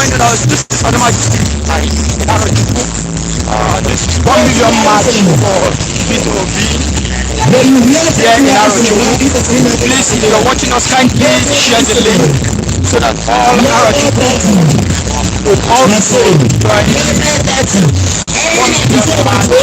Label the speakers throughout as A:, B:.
A: joining us. This is Adamazi TV in Arochukwu. This is 1 million march for B2B here in Arochukwu. Please, if you're watching us, kindly share the link so that all Arochukwu will also join 1 million march.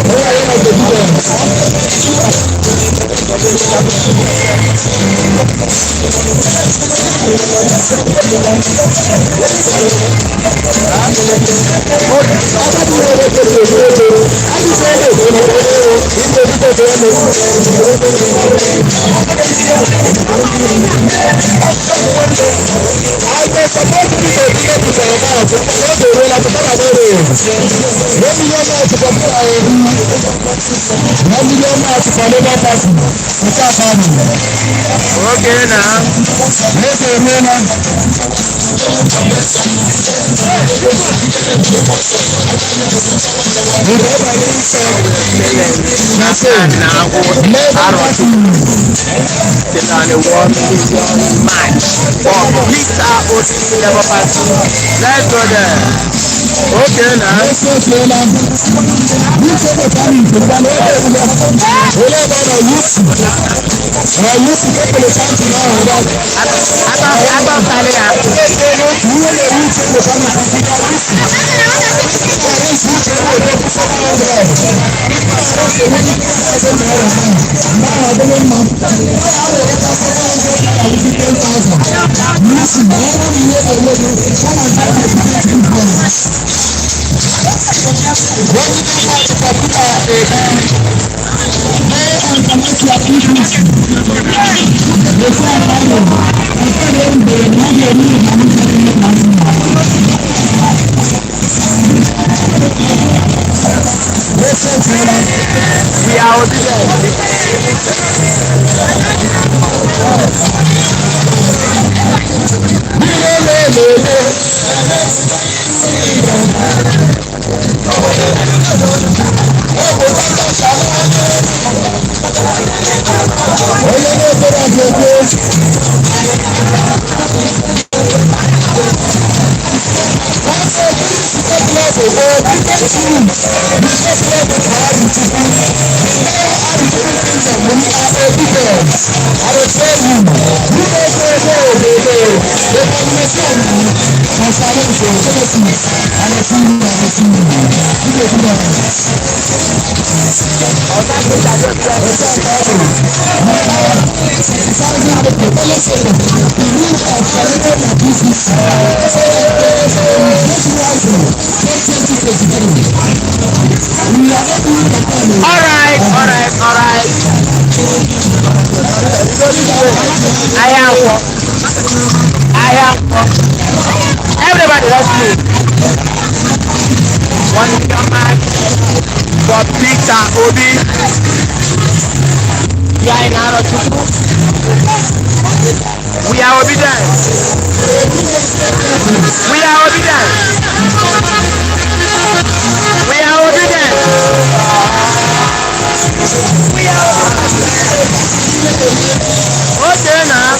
B: Hola,
A: Okay now. Let's go there. Okay now. We are Alright. I am. Everybody, let's move. 1 million match for Peter Obi. We are in Arochukwu. We are obedient. We are obedient. We are obedient. We are okay now.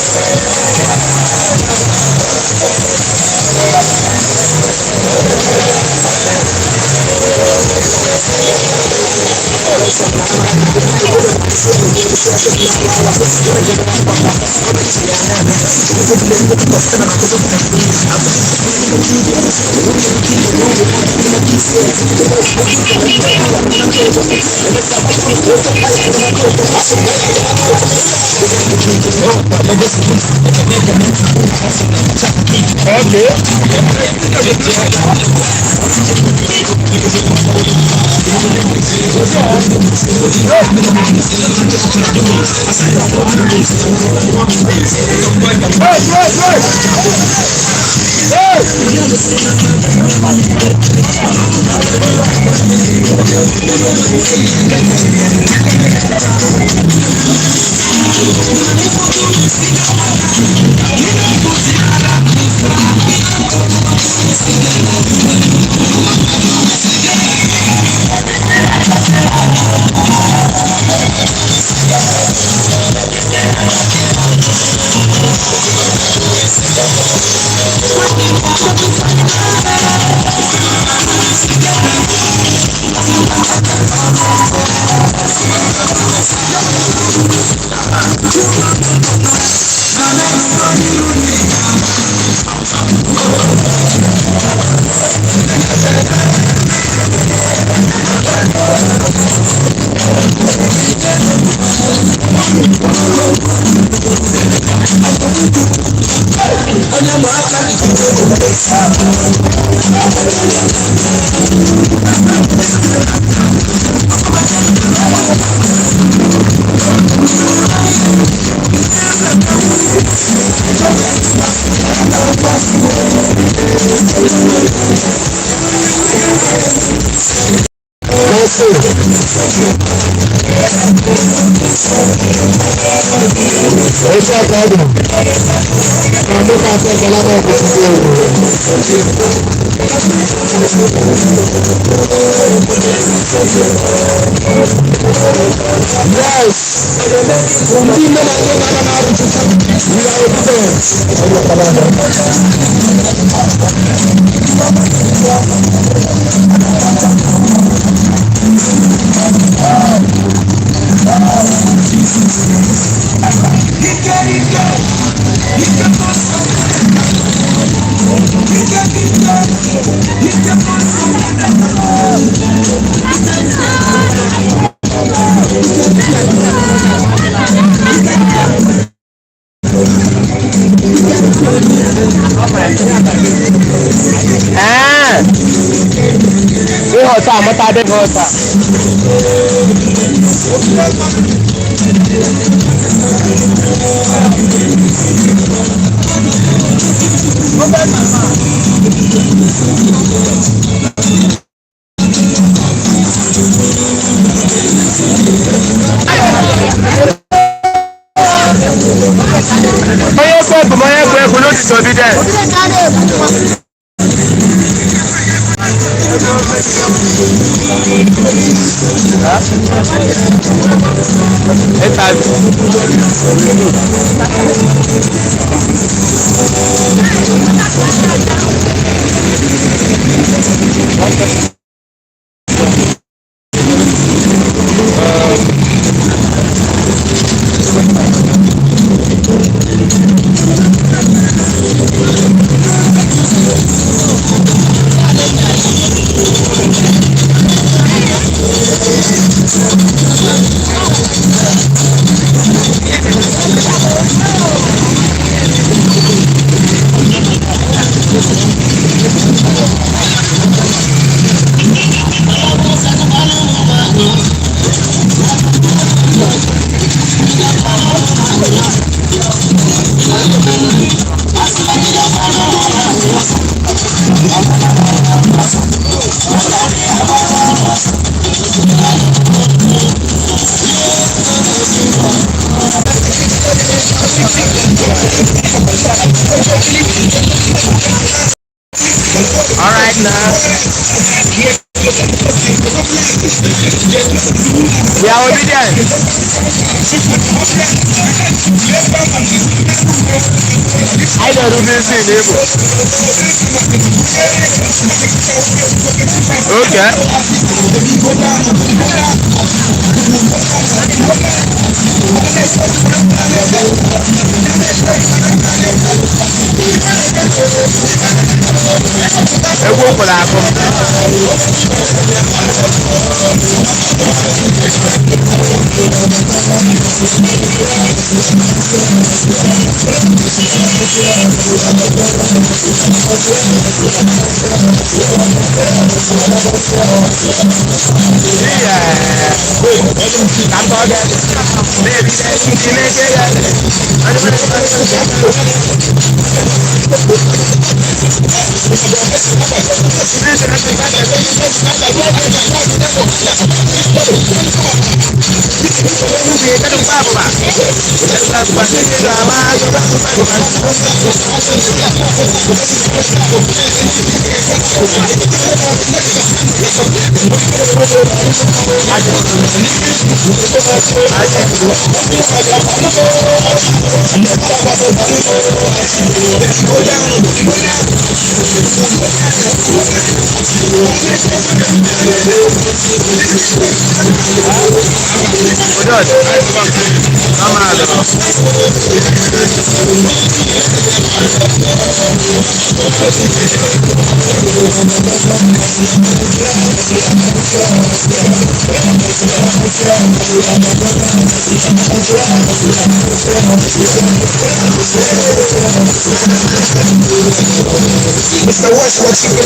B: Mr. West, what's your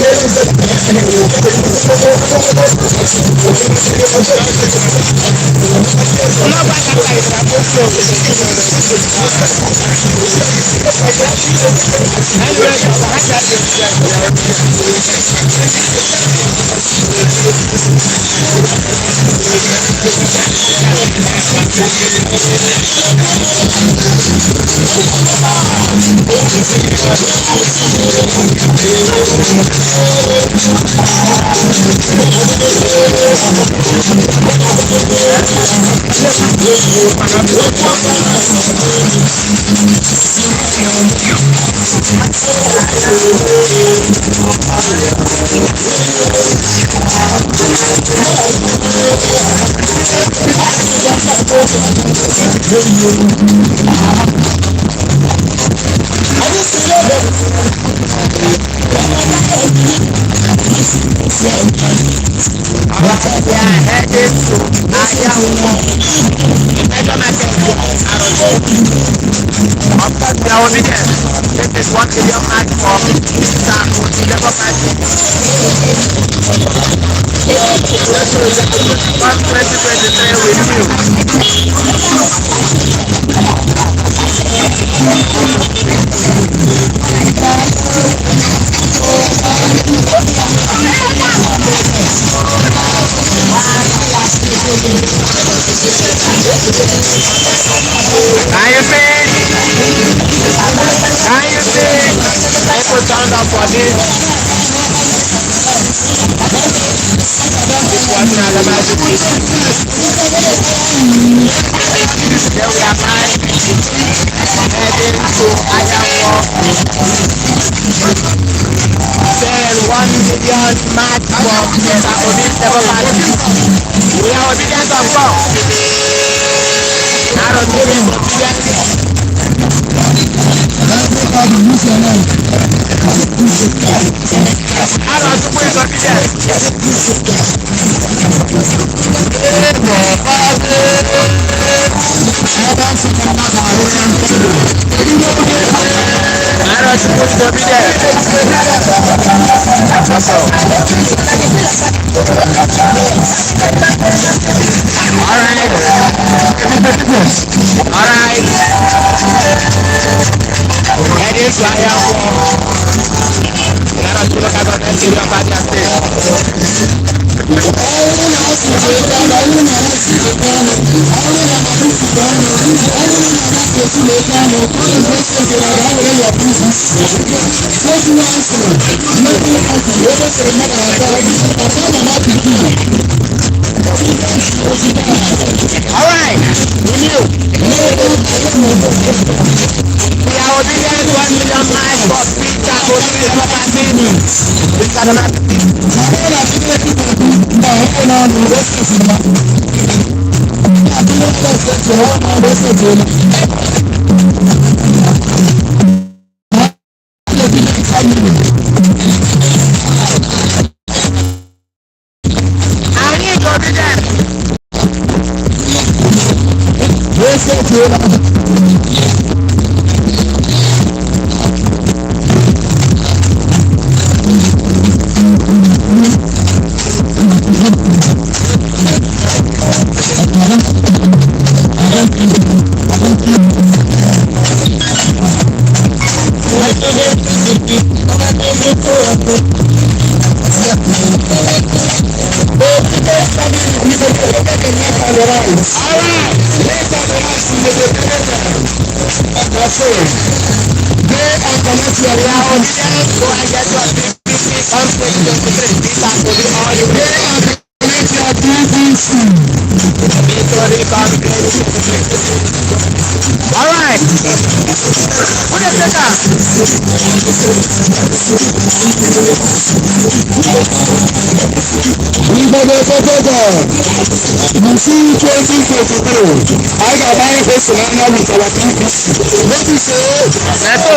B: This is 1 million match for for this. This was an Adamazi TV. Here we are heading to Arochukwu. Sell 1 million match for Mr. Odin's development. We are obedient of God. Arochukwu is obedient. Alright. Heading to Arochukwu. Alright, we are obedient 1 million miles for Peter Odin's property. Alright. What is that? You see 2022, I got my face with our PPC. What you say?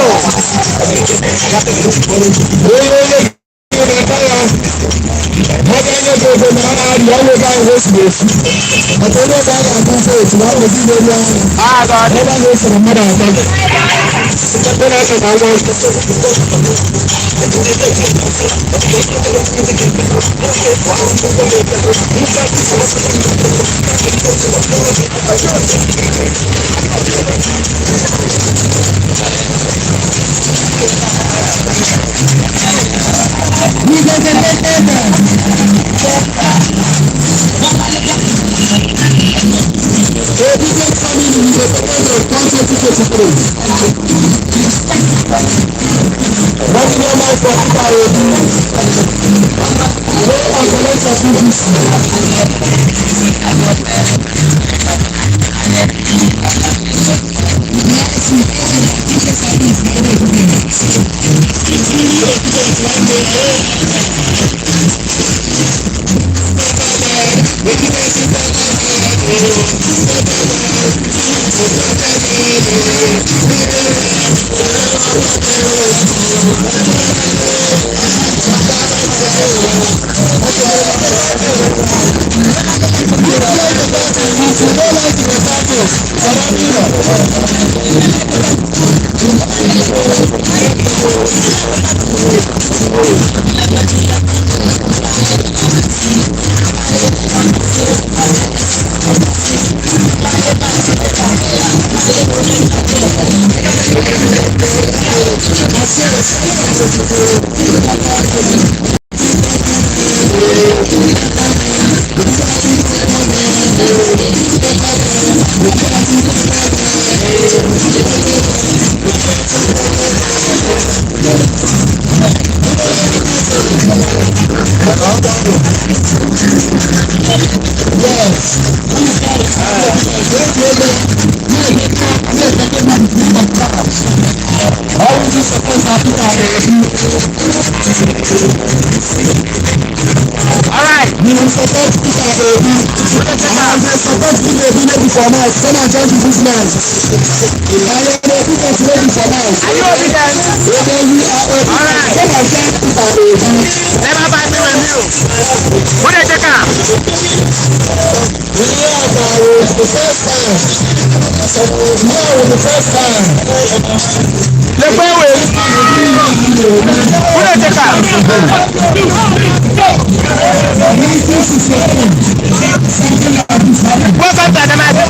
B: Welcome to Adamazi.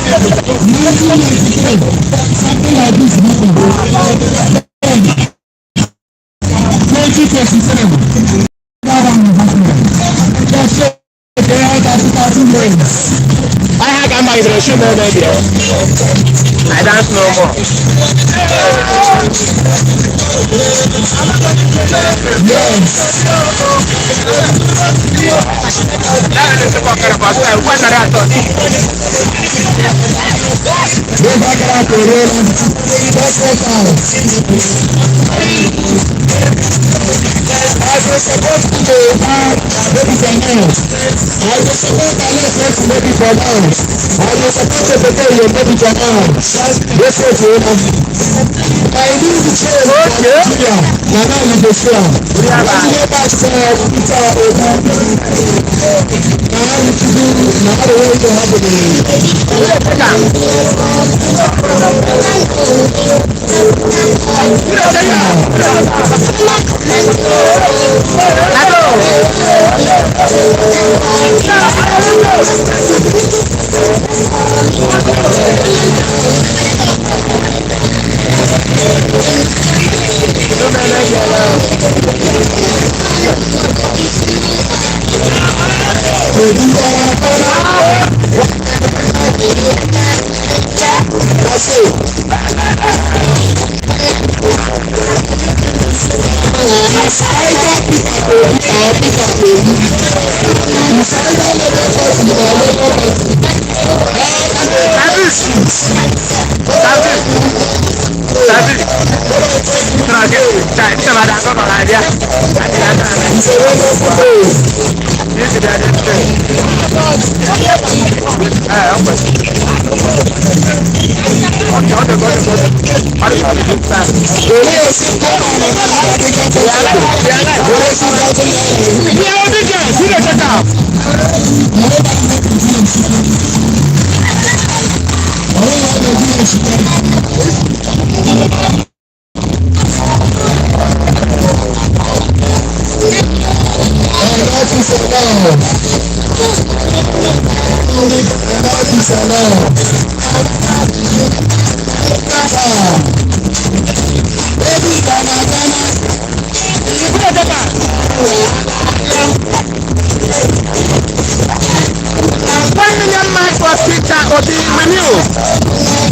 B: I don't know more.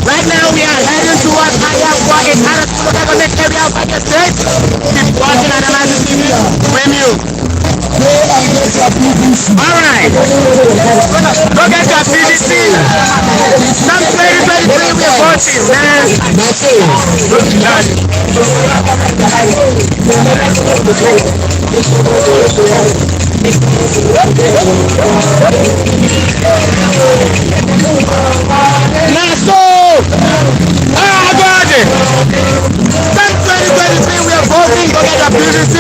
B: Right now we are heading towards Ayakwa in Arochukwu government area of Ake State. Keep watching Adamazi TV. Alright. Go get your PVC. Some 2023 we are voting, man. Naso! Ah, God! Some 2023 we are voting. Go get your PVC.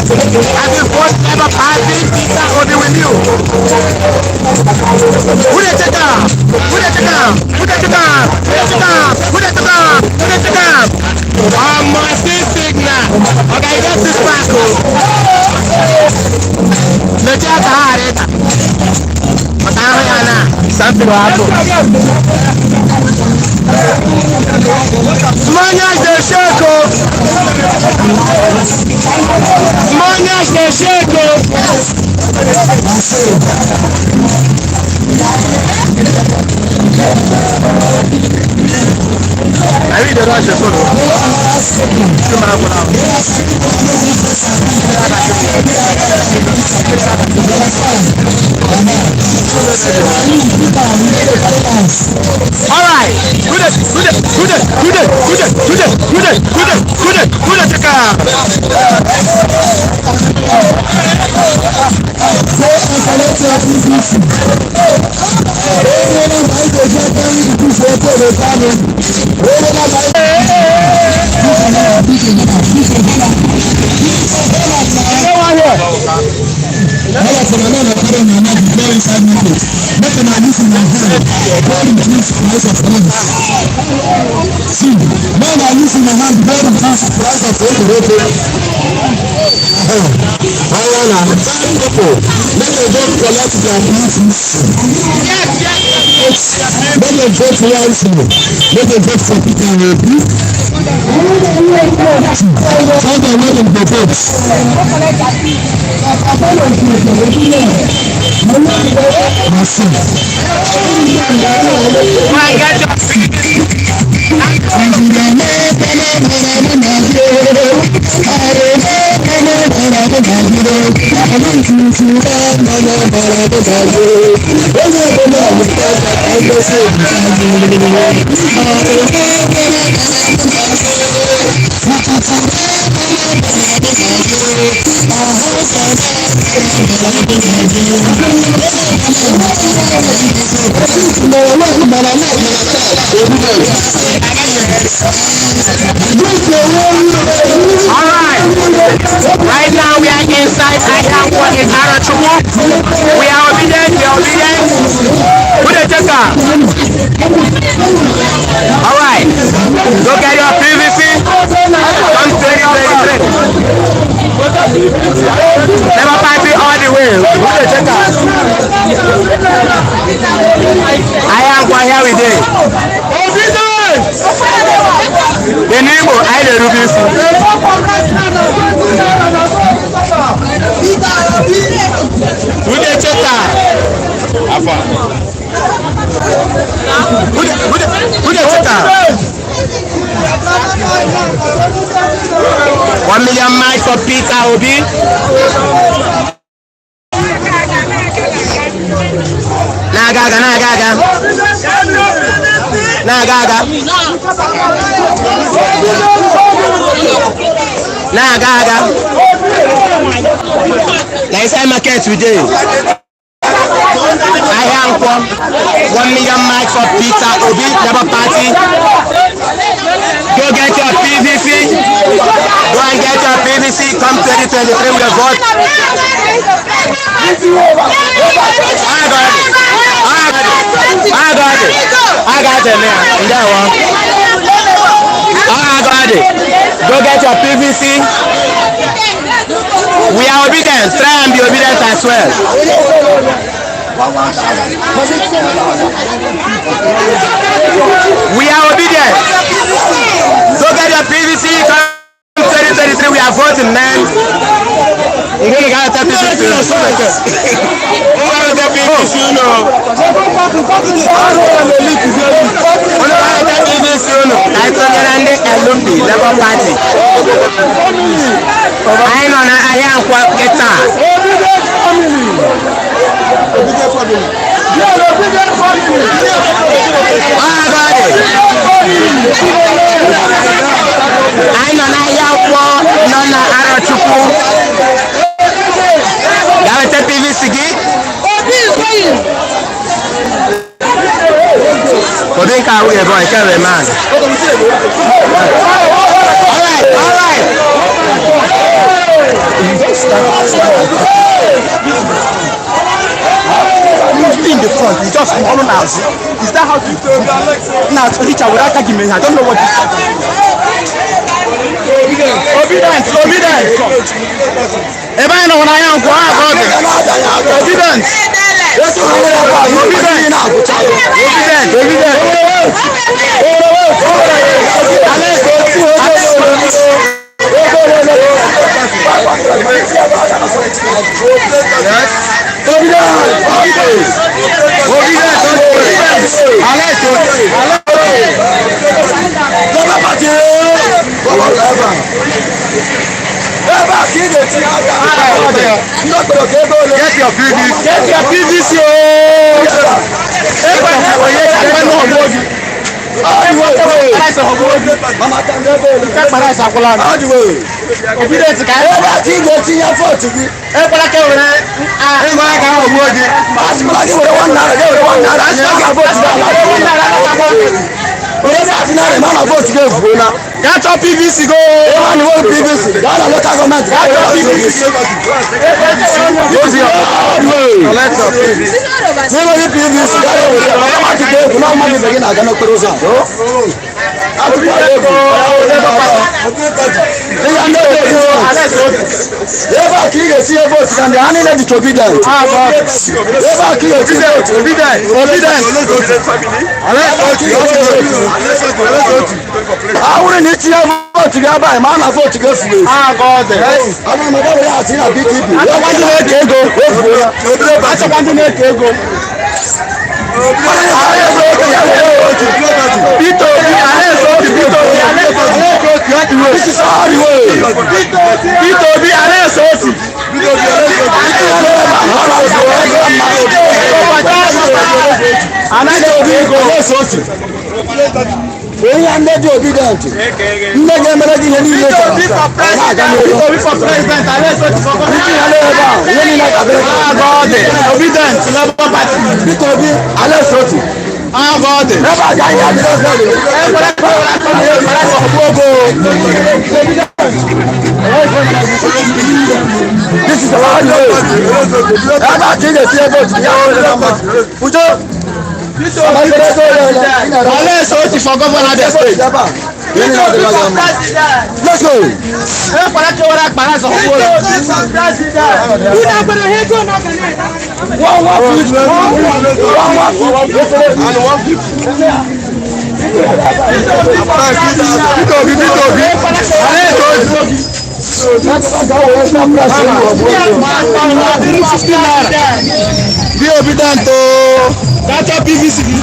B: And the first ever party that will be with you. Who did you come? Who did you come? Who did you come? Who did you come? Who did you come? Who did you come? I'm my signal. Okay, that's this back. Let's just hide it. But I'm something will happen. Smania's the circle. Smania's the circle. I read the Russian photo. Alright, right now we are inside Ayakwa in Arochukwu. We are obedient, we are obedient. Who the checker? Alright, look at your PVC. Don't stay straight. Never pipe it all the way. Who the checker? Ayakwa here we did. The name of I the Rubis. Who the checker? Who the checker? 1 million mic for Peter Obi. Nagaga. Naga. Nice market today. I have 1 million marks for Peter Obi, Labour Party. Go get your PVC. Go and get your PVC. Come 2023 with a vote. I got it, man. That one. I got it. Go get your PVC. We are obedient. Try and be obedient as well. We are obedient. Go get your PVC. 2023, we are voting, man. I'm going to get a PVC. Arochukwu. In the front, it's just all now. Is that how to do it? Now, teacher, without taking me, I don't know what to say. Obedience. Everybody know when I am obedience. Get your PVC. Get your PVC go. PVC. I wouldn't need to vote to go by man. I vote to go for you. God, I'm not going to have a big people. I want to make it go. I want to make it go. We are not obedient. You make them ready to leave. This is the one Let's go. Be obedient. That's a PVC.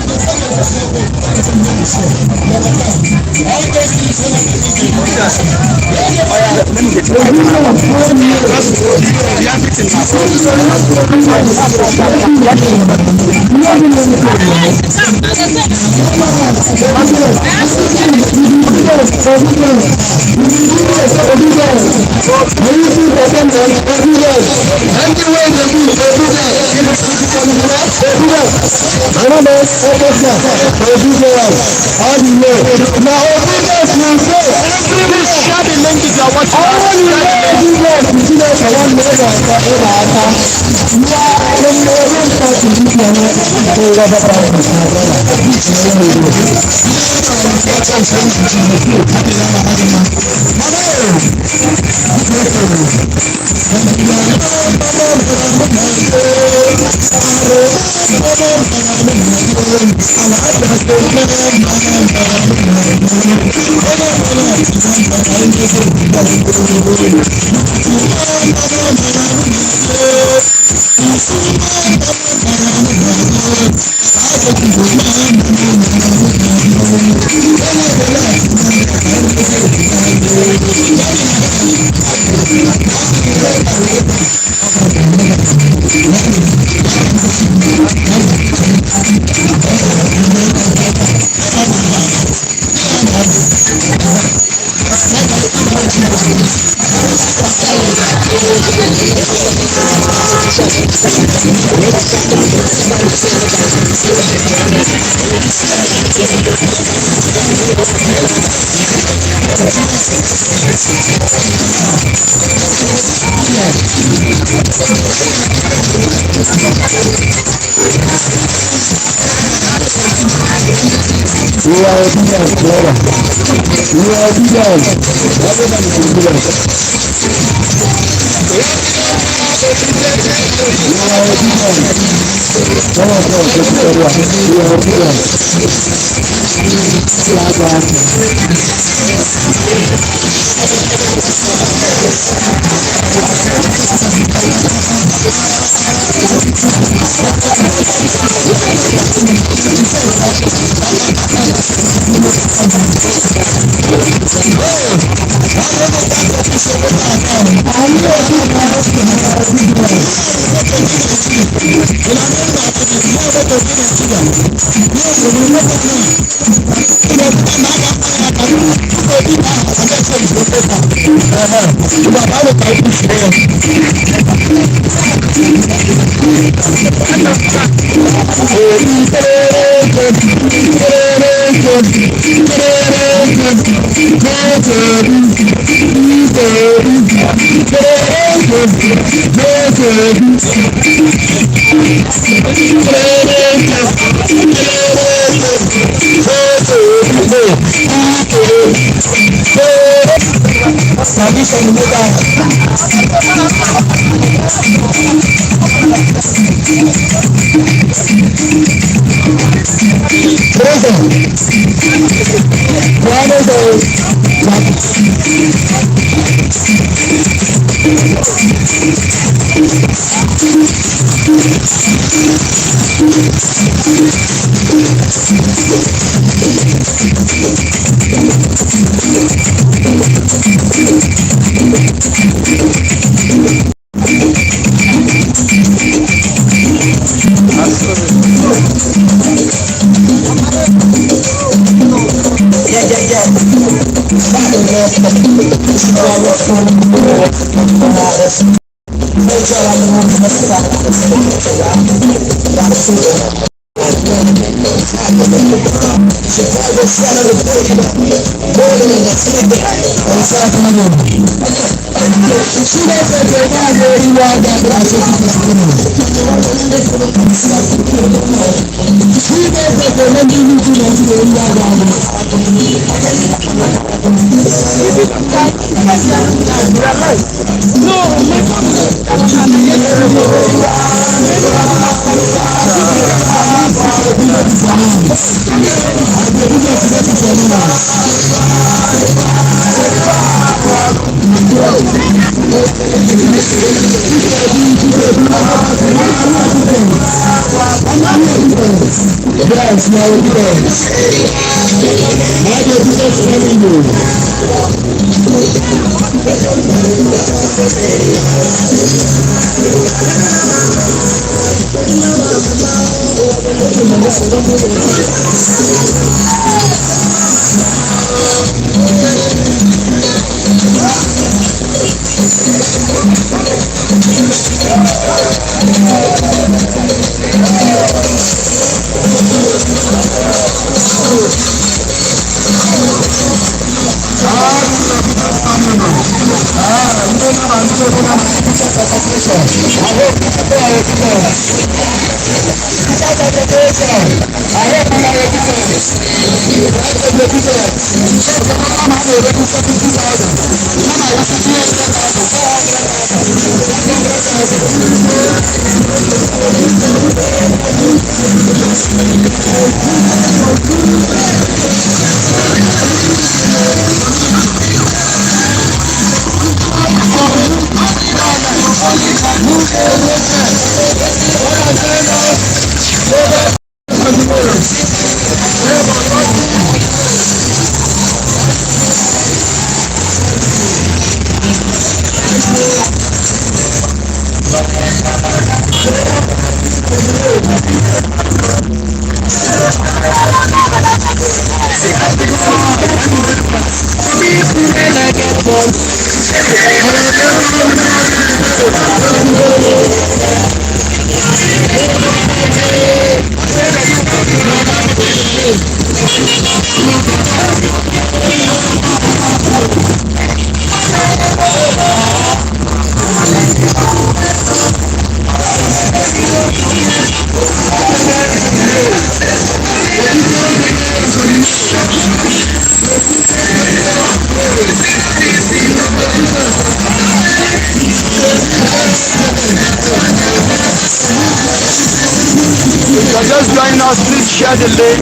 B: Yes, my friends. My business telling you.
A: Just join us, please share the link.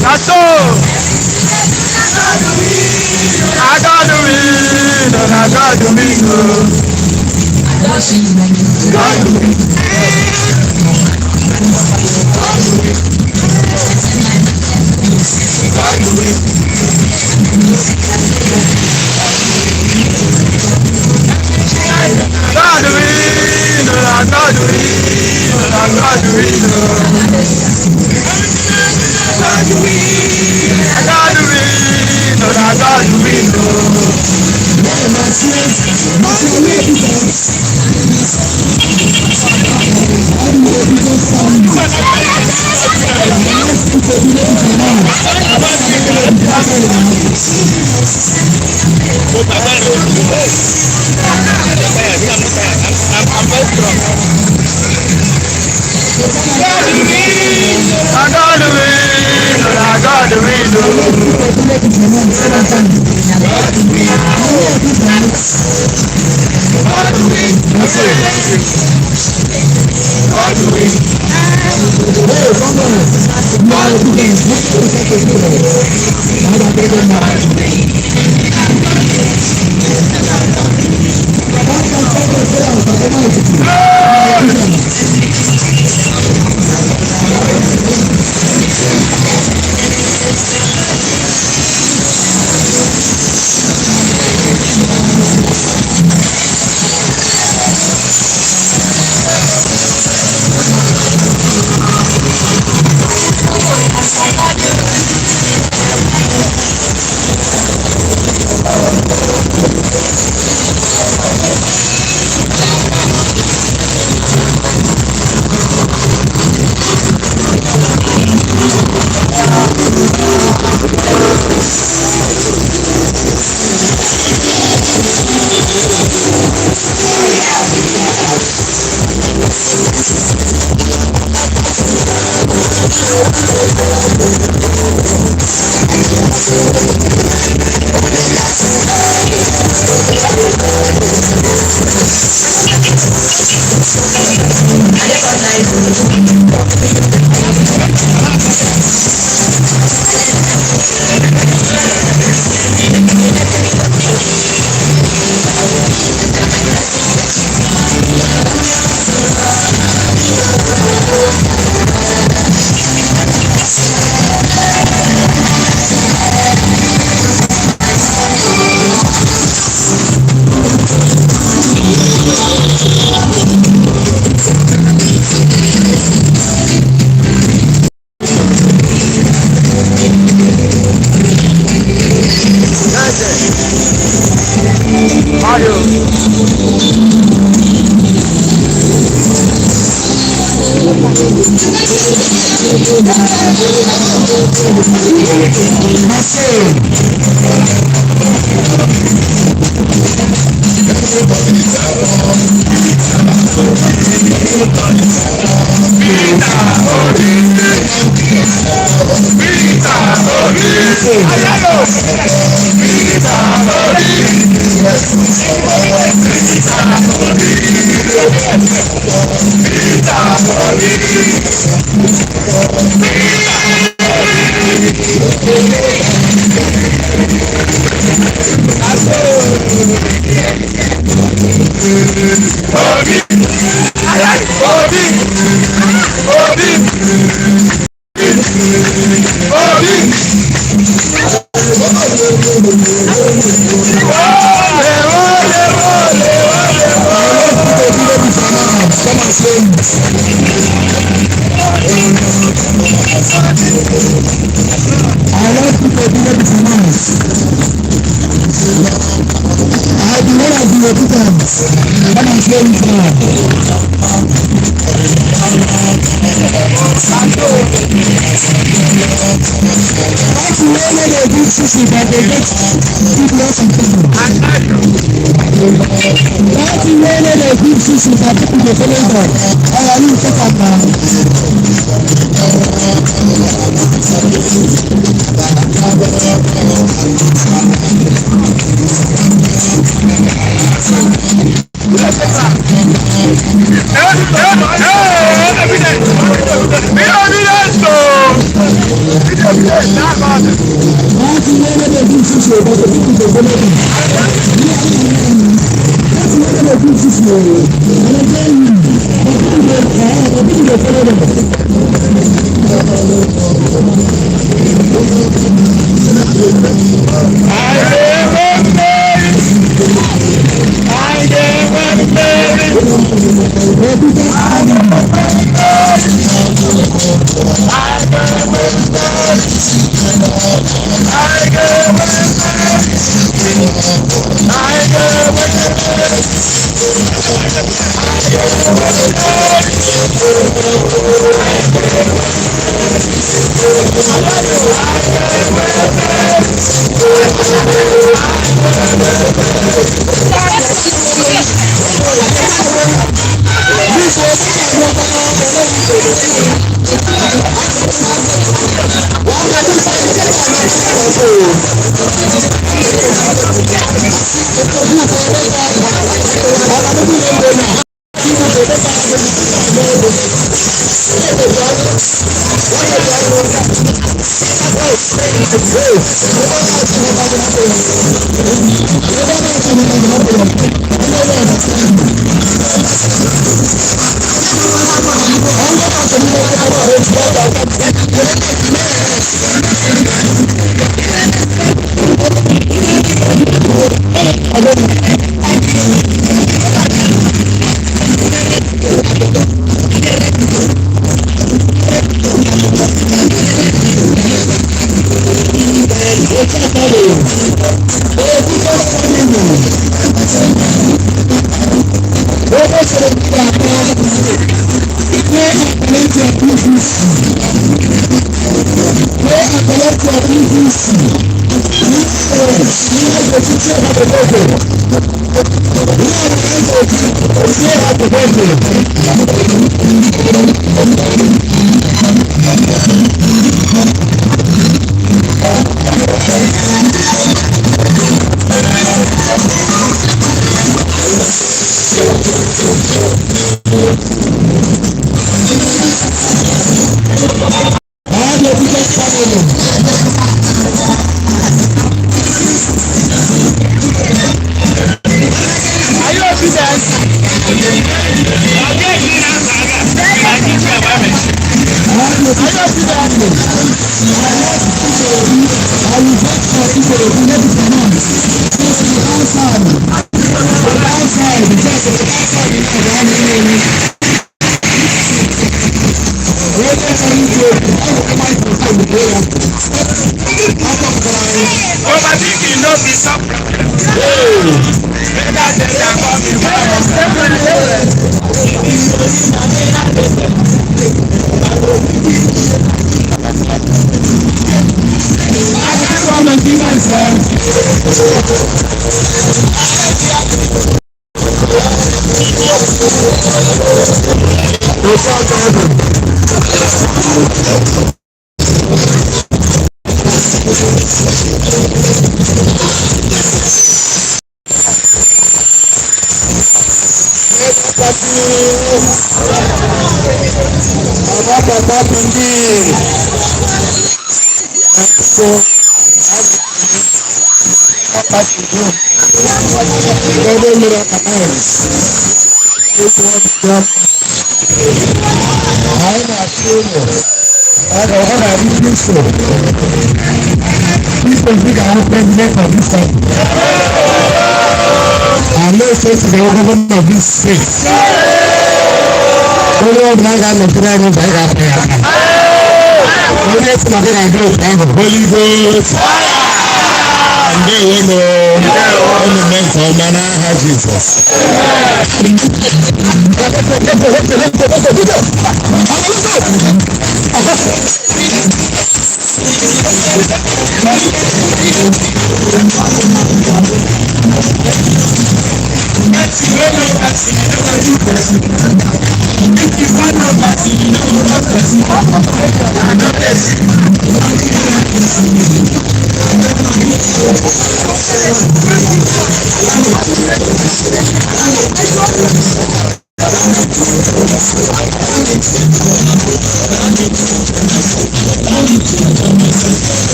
A: That's all. I got the win, and I got the win.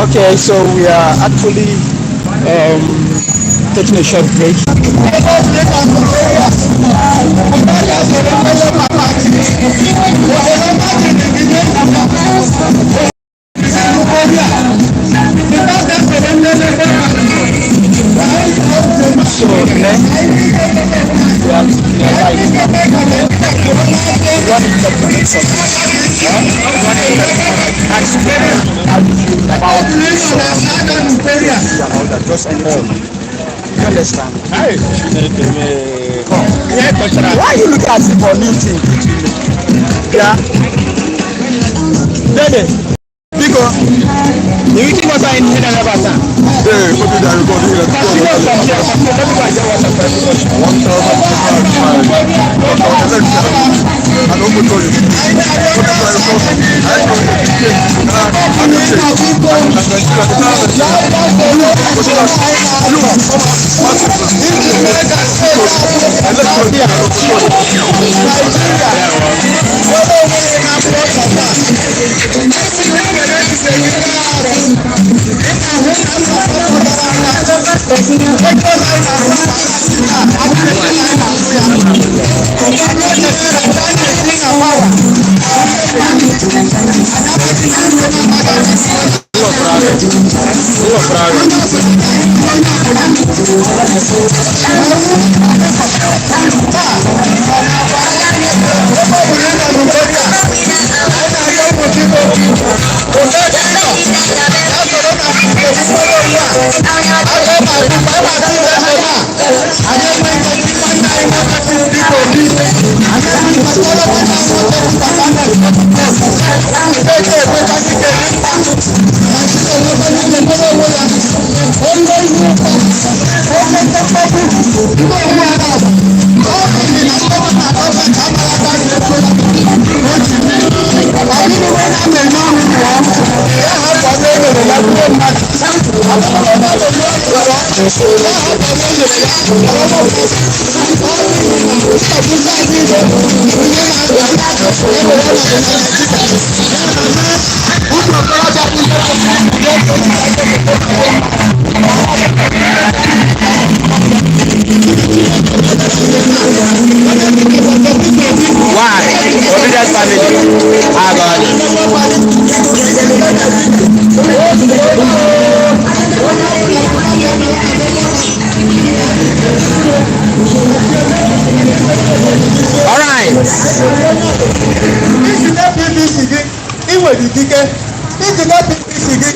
A: Okay, so we are actually taking a short break. So next, we have just all. You understand? Why you look at it for new thing? Yeah. Dede. Biko. You think what I need and never done? Yeah, what did I record here? I don't know you.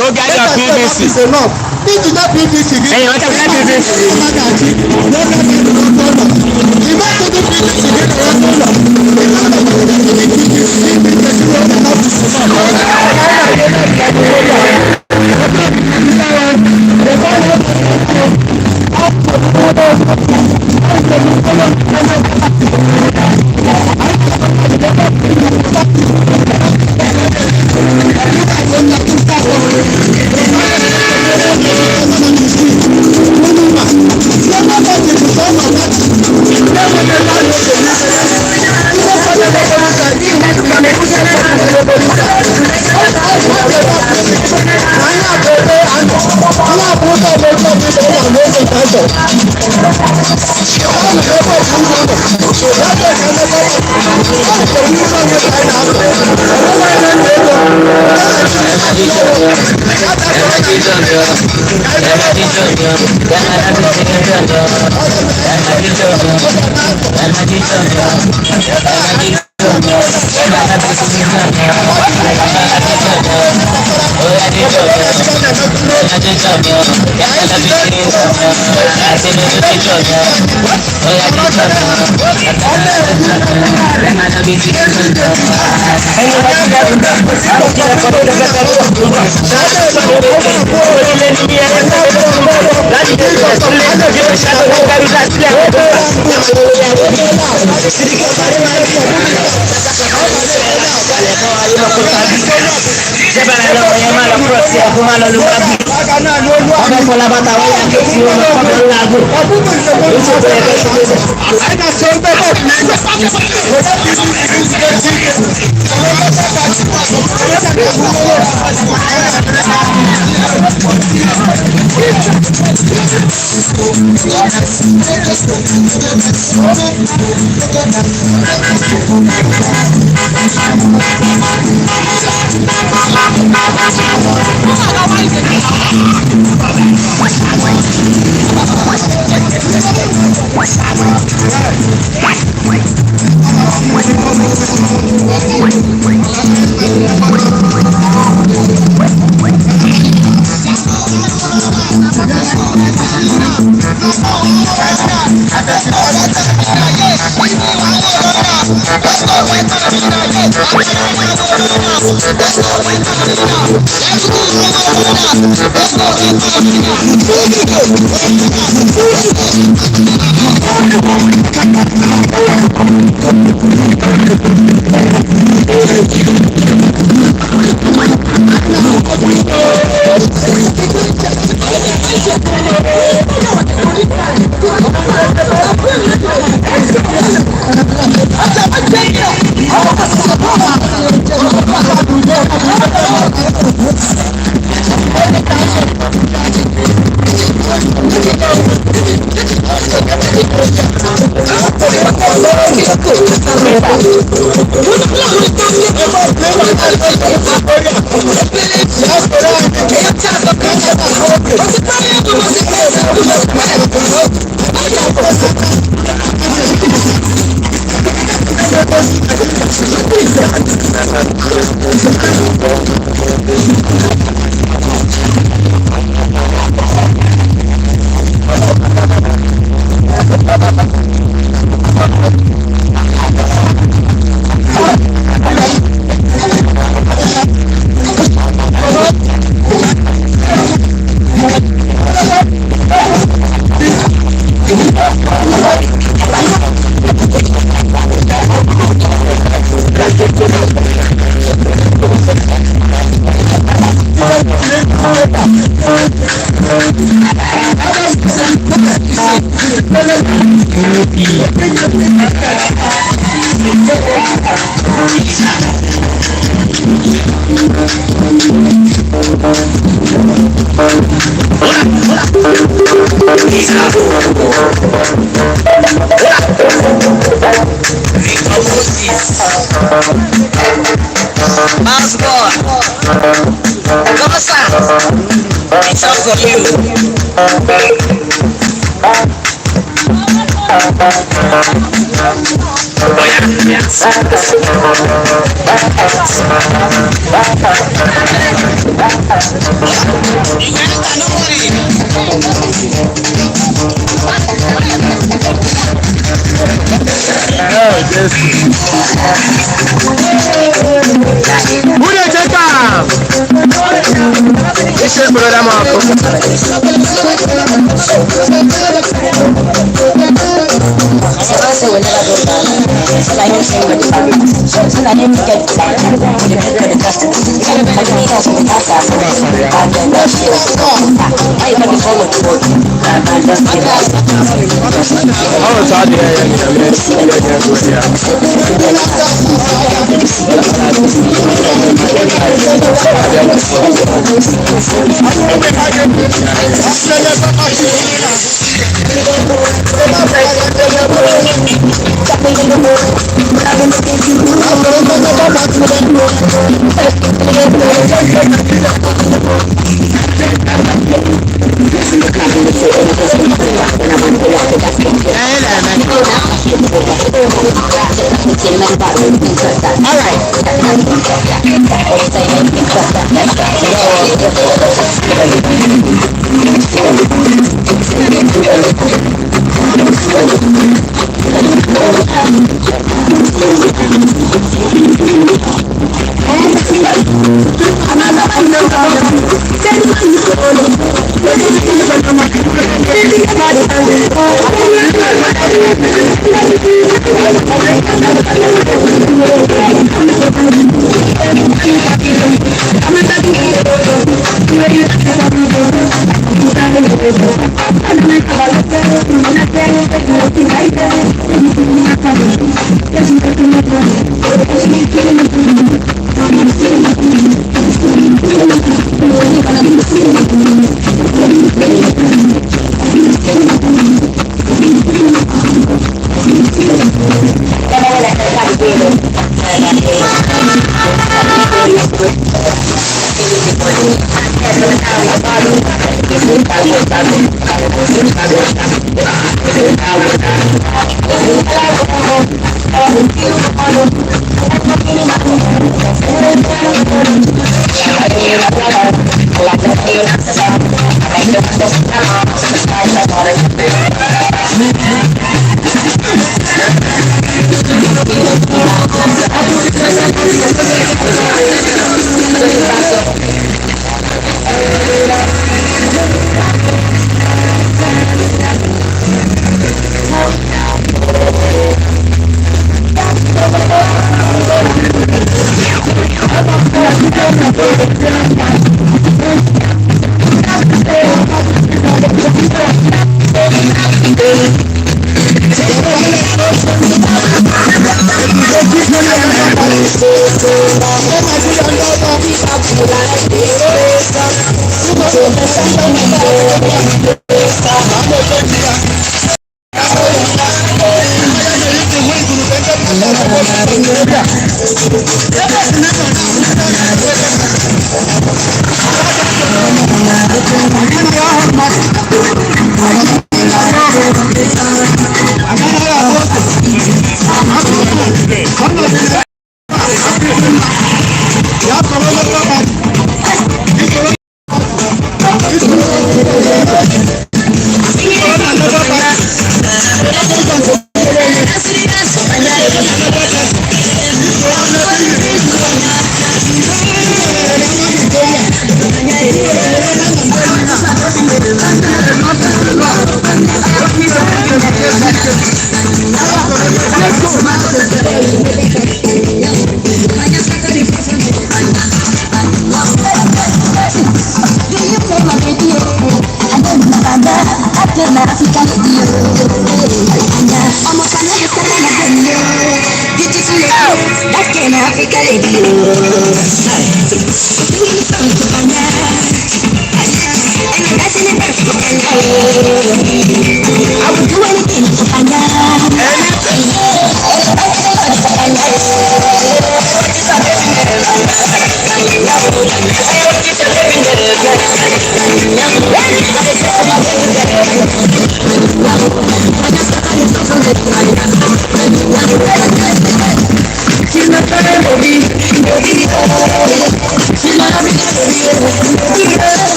B: Go get your PVC. Hey, what have you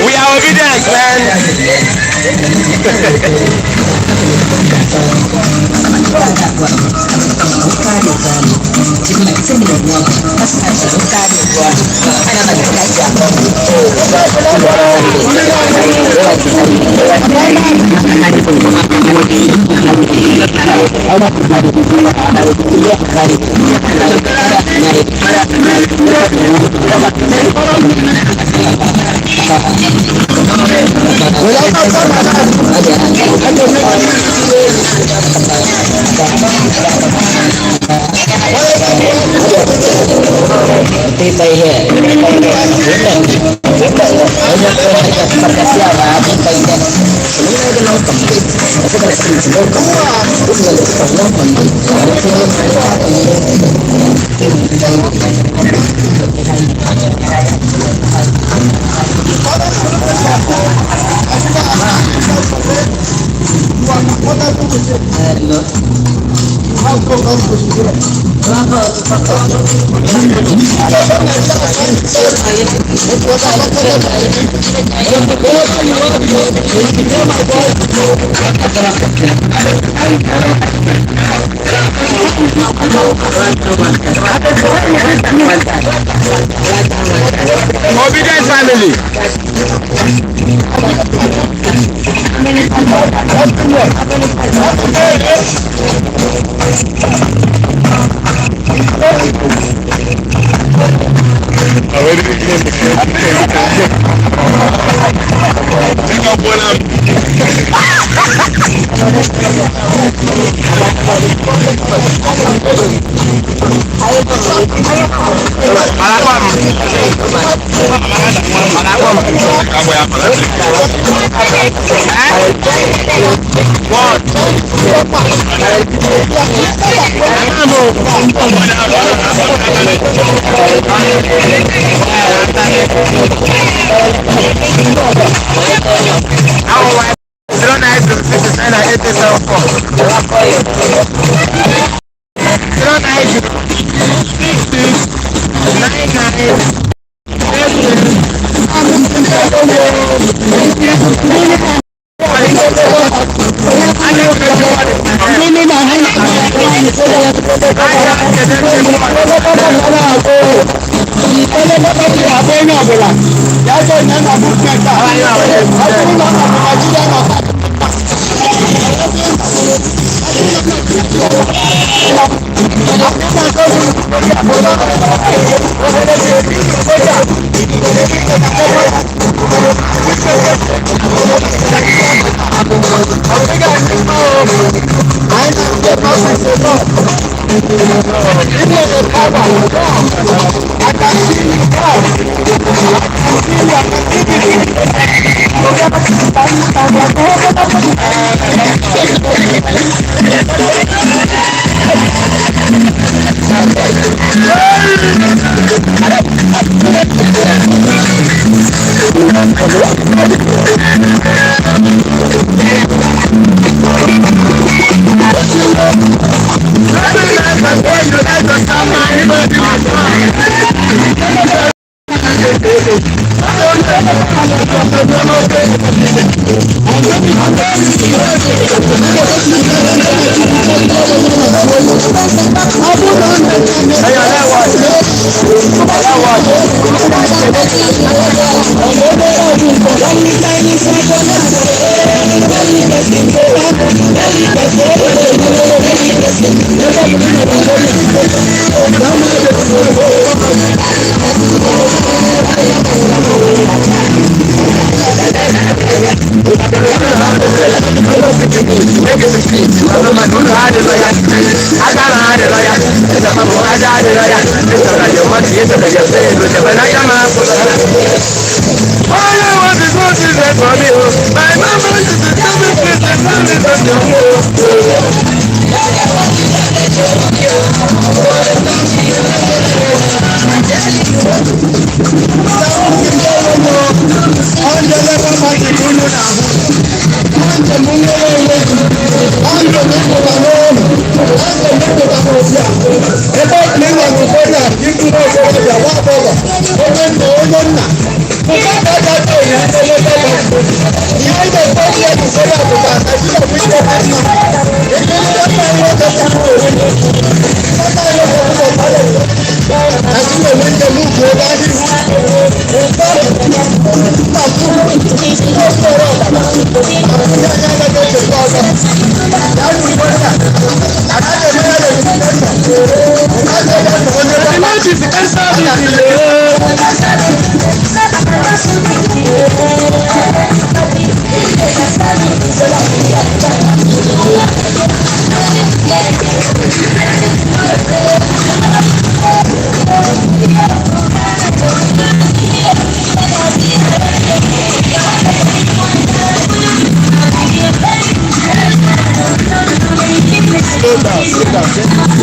A: We are obedient, Obedient family.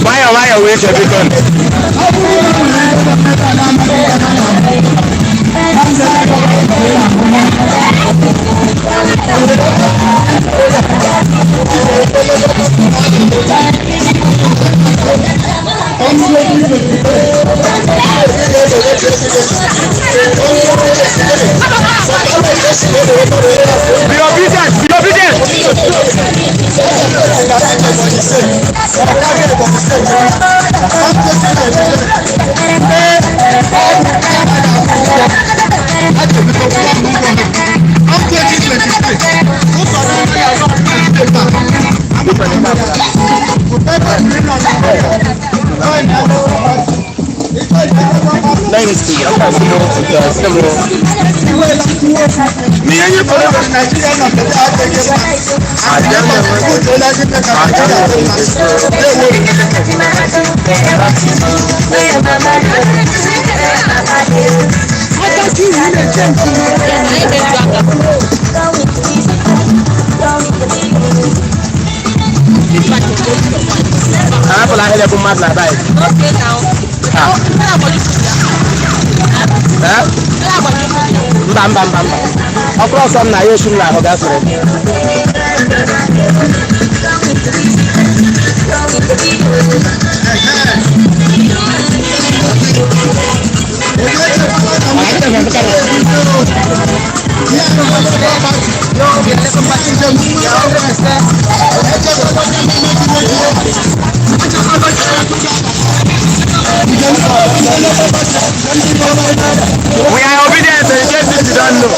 B: Why wait a second? Be obedient! Be obedient!
A: Dynasty.
B: Me and you for Nigeria not the
A: I'm going to have a okay now. Bam bam bam. Across on na yesu na ho gasere. We are obedient in case you don't know.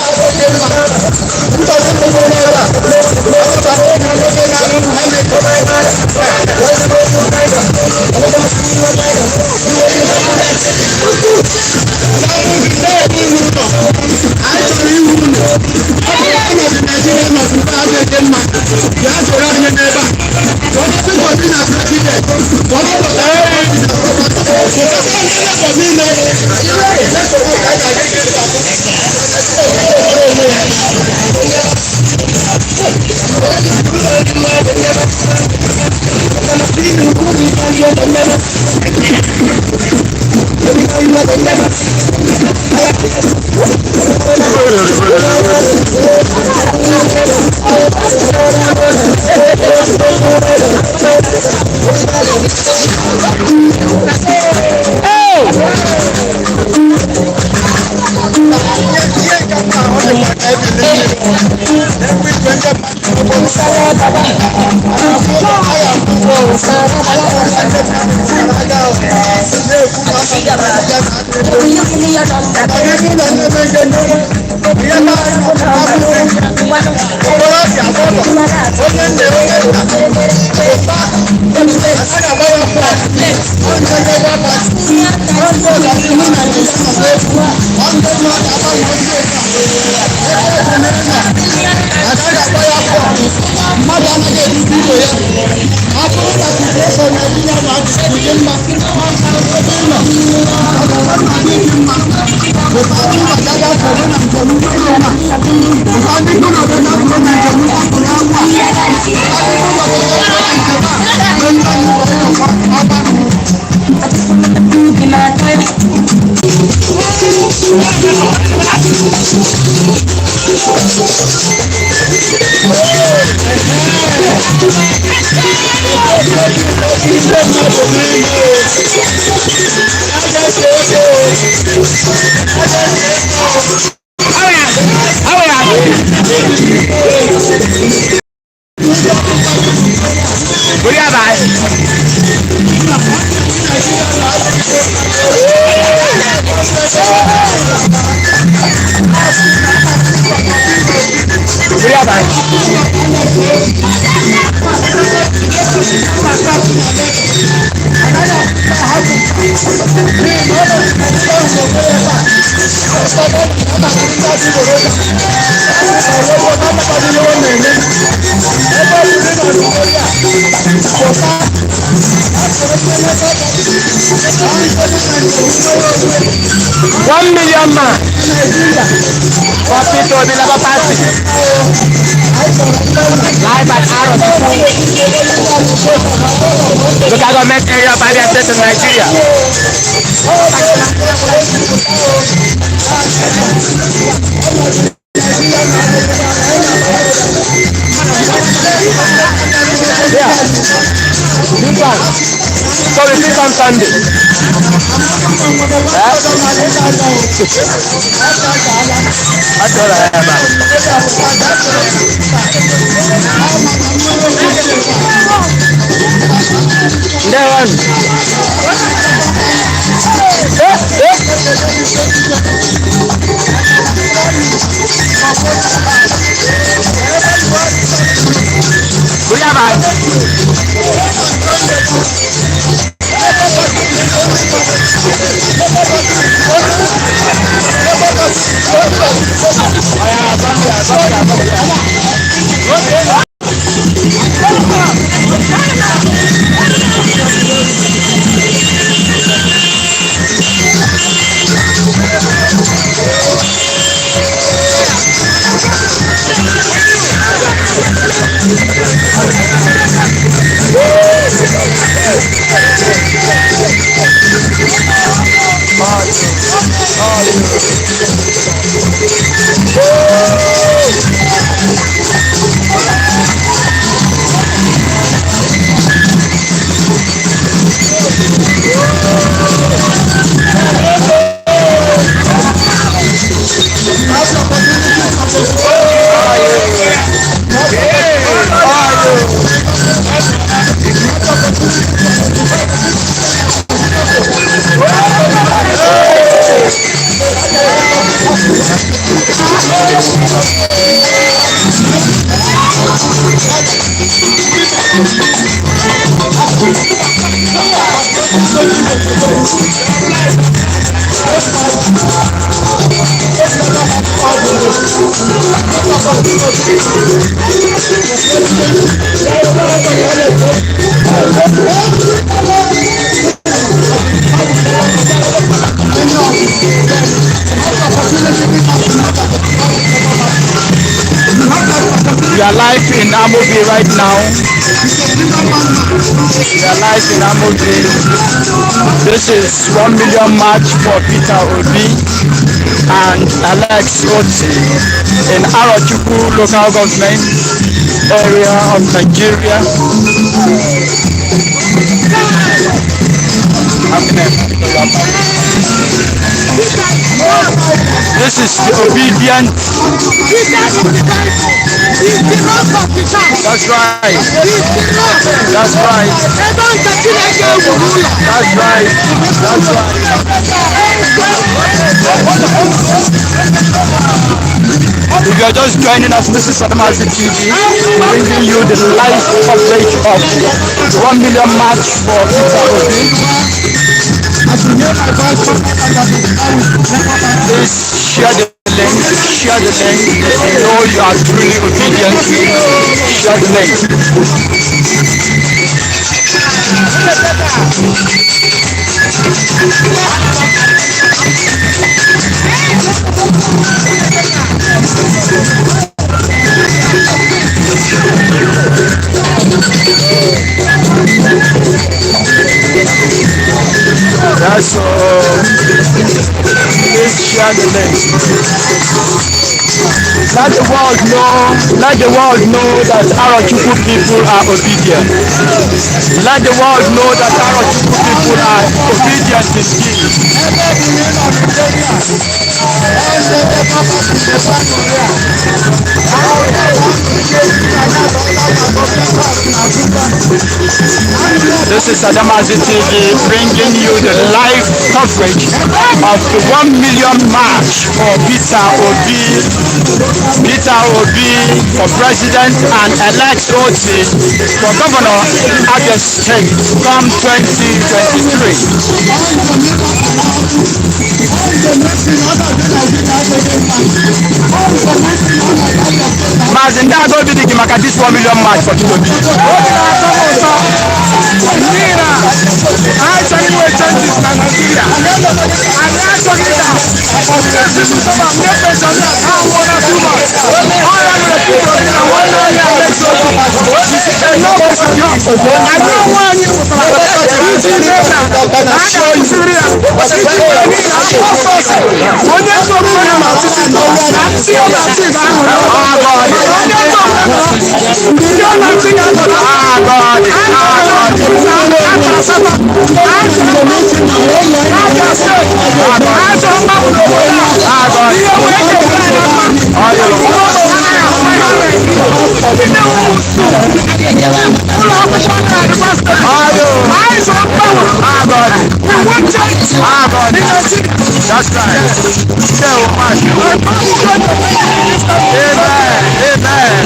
A: $1 million man. For people to never pass it. Live at Arochukwu. Local government area of Abia State in Nigeria. Yeah. This one. So we see on Sunday. That's all I have. There one. We are live in Amobi right now. We are live in Amobi. This is 1 million march for Peter Obi and Alex Oti in Arochukwu local government area of Nigeria. This is the obedient. That's right. That's right. That's right. That's right. If you are just joining us, this is Adamazi TV, bringing you the live coverage of 1 million march for Peter Obi. Please share the link, share the link. If you know you are truly obedient, share the link. That's all. Please share the link. Let the world know that Arochukwu people are obedient. Let the world know that Arochukwu people are obedient indeed. This is Adamazi TV bringing you the live coverage of the 1 million march for Peter Obi for president and Alex Oti for governor of the state come 2023. Mazinda go be the Maka this 1 million march for Peter Obi. That's right. So much. Amen.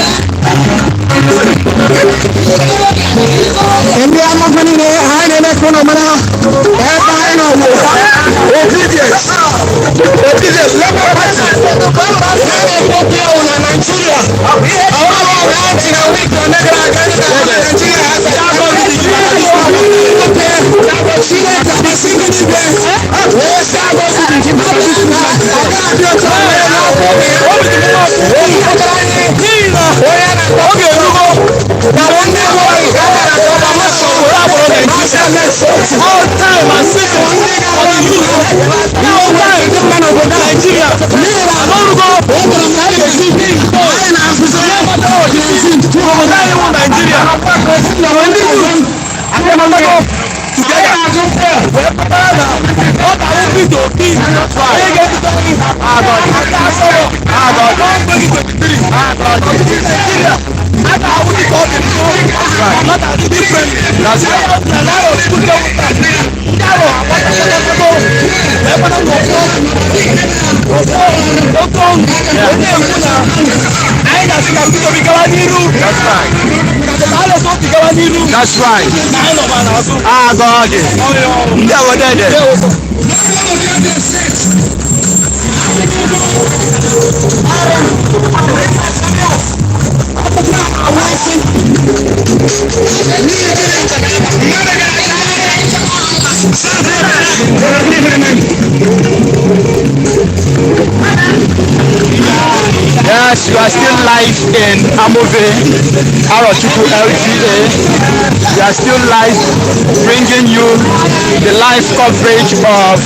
B: P2P.
A: That's right. That's right. God. Yeah, we're dead. Yes, you are still live in Amove, Arochukwu LGA. We are still live, bringing you the live coverage of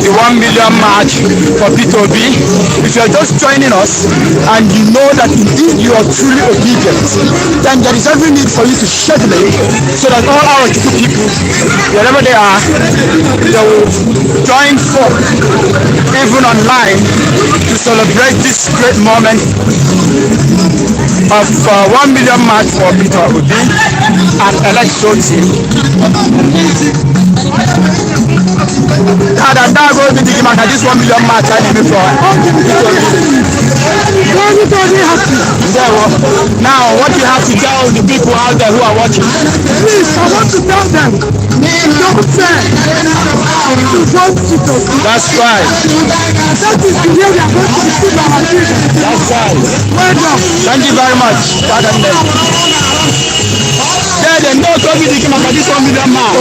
A: the 1 million march for P2B. If you are just joining us and you know that indeed you are truly obedient, then there is every need for you to share the link so that all Arochukwu people, wherever they are, they will join forth, even online, to celebrate this great moment of 1 million march for P2B and electoral team. This 1 million march I name for now, what you have to tell the people out there who are watching?
B: Please, I want to tell them, don't say to vote P2P.
A: That's right.
B: That is the way we are going to receive our children.
A: That's right.
B: Well done.
A: Thank you very much. Yeah, they know COVID is coming, but this 1 million man.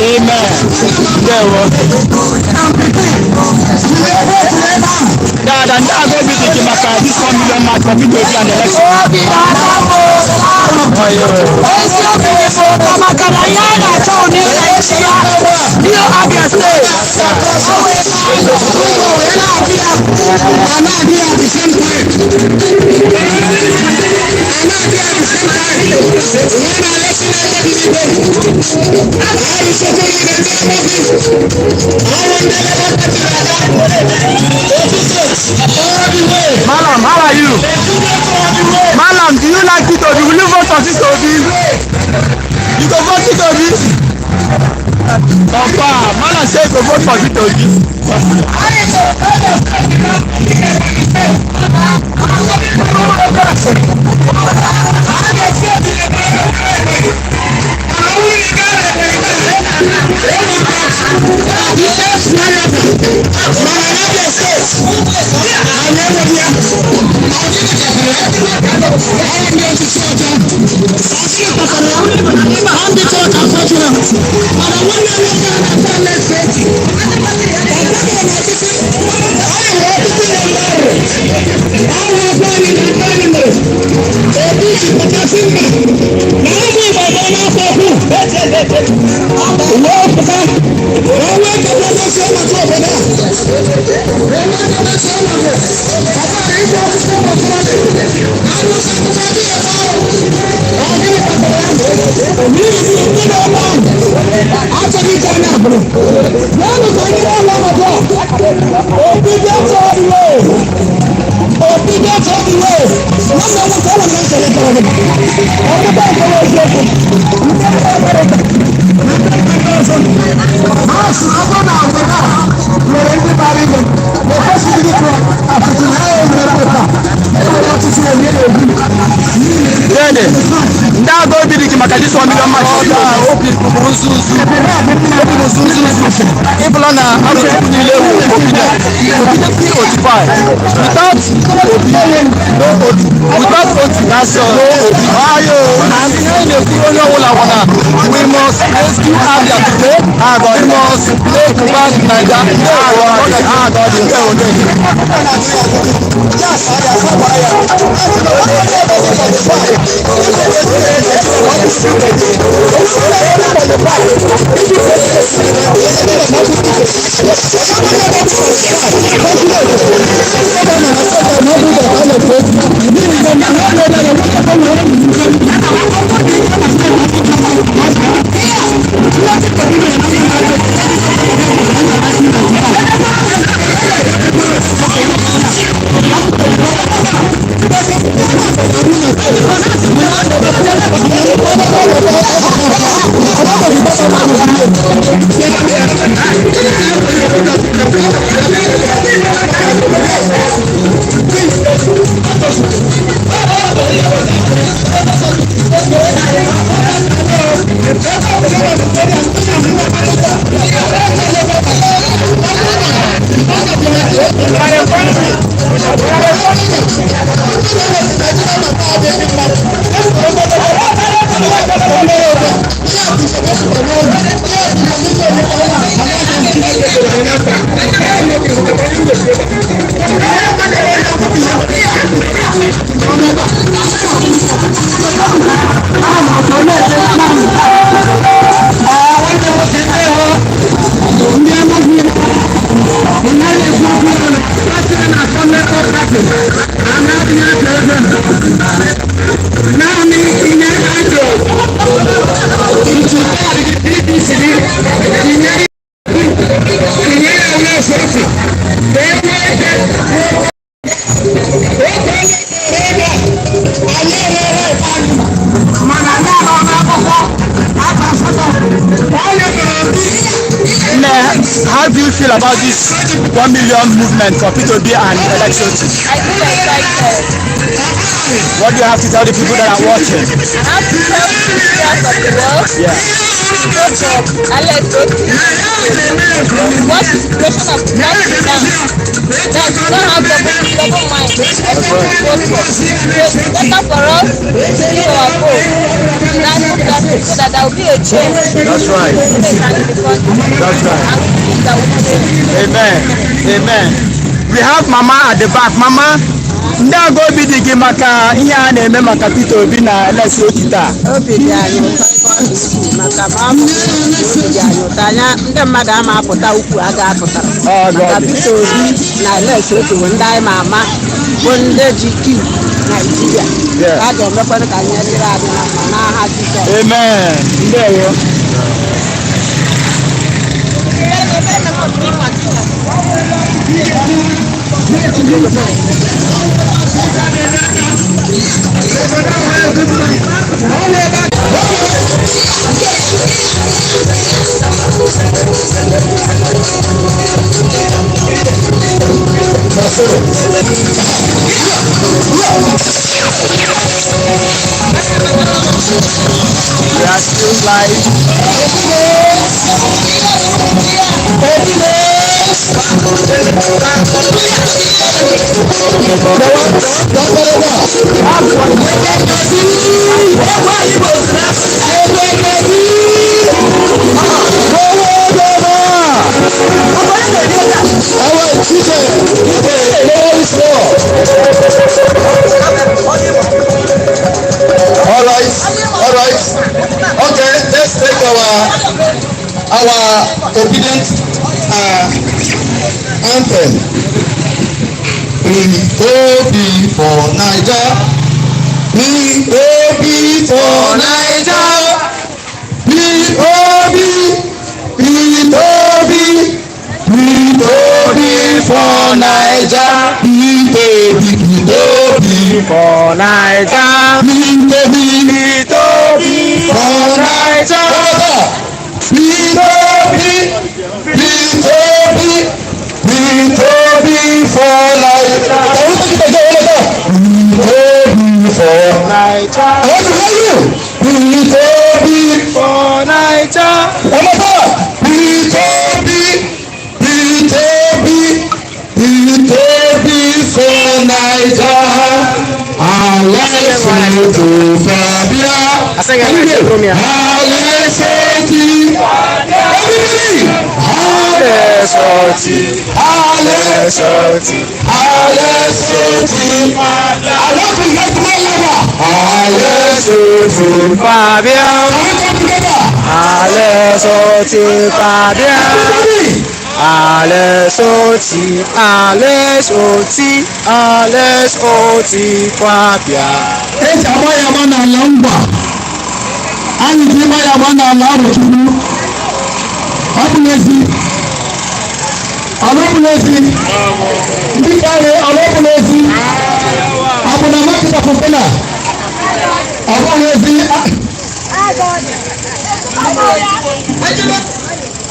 A: Amen. Yeah, and that will be the Kimaka, this 1 million man for people to be an election. Malam, how are you? Malam, do you like P2B? Will you vote for P2B? You go vote P2B? Papa, Malam say you go vote for P2B. Now go to the Kimaka, this 1 million match. People on we must rescue Abia today. We must take back Nigeria. How do you feel about this 1 million movement for P2B and election?
C: I feel excited.
A: What do you have to tell the people that are watching?
C: I have to tell people of the world.
A: Yeah.
C: Watch the situation of black Sudan. That we don't have double mind. Everybody vote for. So it's better for us to give our vote. So that there will be a change.
A: That's right. That's right. Amen. Amen. We have Mama at the back. Mama, now go be the Gimaka here and Maka Pito Bina. Let's go to that. Amen. We are still live.
B: All right. Okay, let's take our obedient anthem. P2B for Naija. P2B for Naija. P2B. P2B. P2B for Naija. P2B. P2B
A: For Naija.
B: P2B.
A: P2B
B: For Naija. P2B. P2B. P2B for Naija. P2B for Naija. I want to hear you. P2B
A: for Naija.
B: One more time. P2B. P2B. P2B for Naija.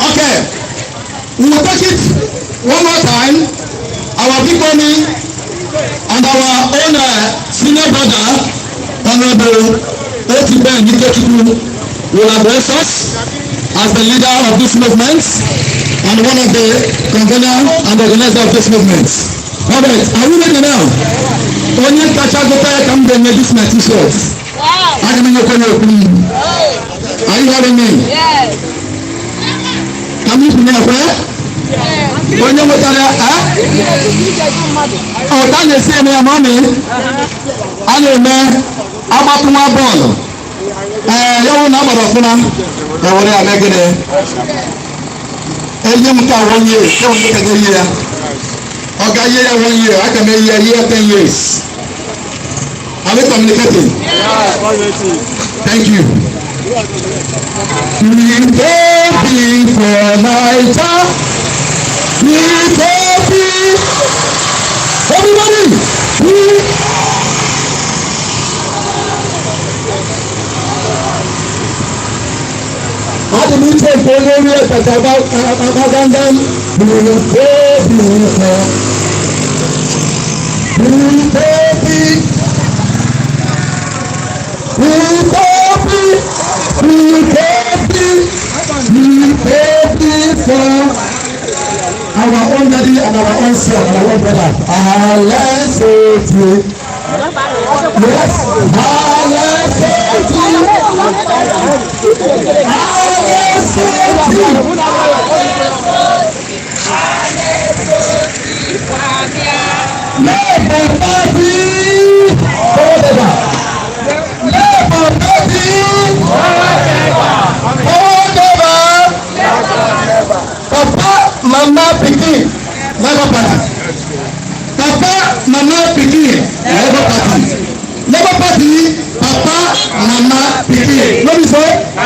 B: Okay, we will take it one more time. Our big money and our own senior brother, Honorable Otiben Arochukwu, will address us as the leader of this movement and one of the convener and organizer of this movement. Alright, are we ready now? Onye kacha gote ka m ga-enye this my t-shirt. Aga m enyekwa ya okwu. Are you hearing me?
C: Yes.
B: Ka m ikwu na-ekwe? Onye nwetara ọta na-esi eme ya mami a na-eme agbapụ nwa bọọlụ ya wụ na agbara ọfụma ewere ya mee gịnị enye m nke a 1 year ewu ndị ka ga-eyi ya ọ ga-eyi ya 1 year aka m eyi ya 10 years. Are we communicating? Thank you. We go for Naija. We go everybody. How do we take the area that about Agandan? We will our own daddy and our own son and our own brother. Let's say yes, Mama pikin, never party. Papa, mama pikin, never party. Never party, papa, mama pikin. What is that?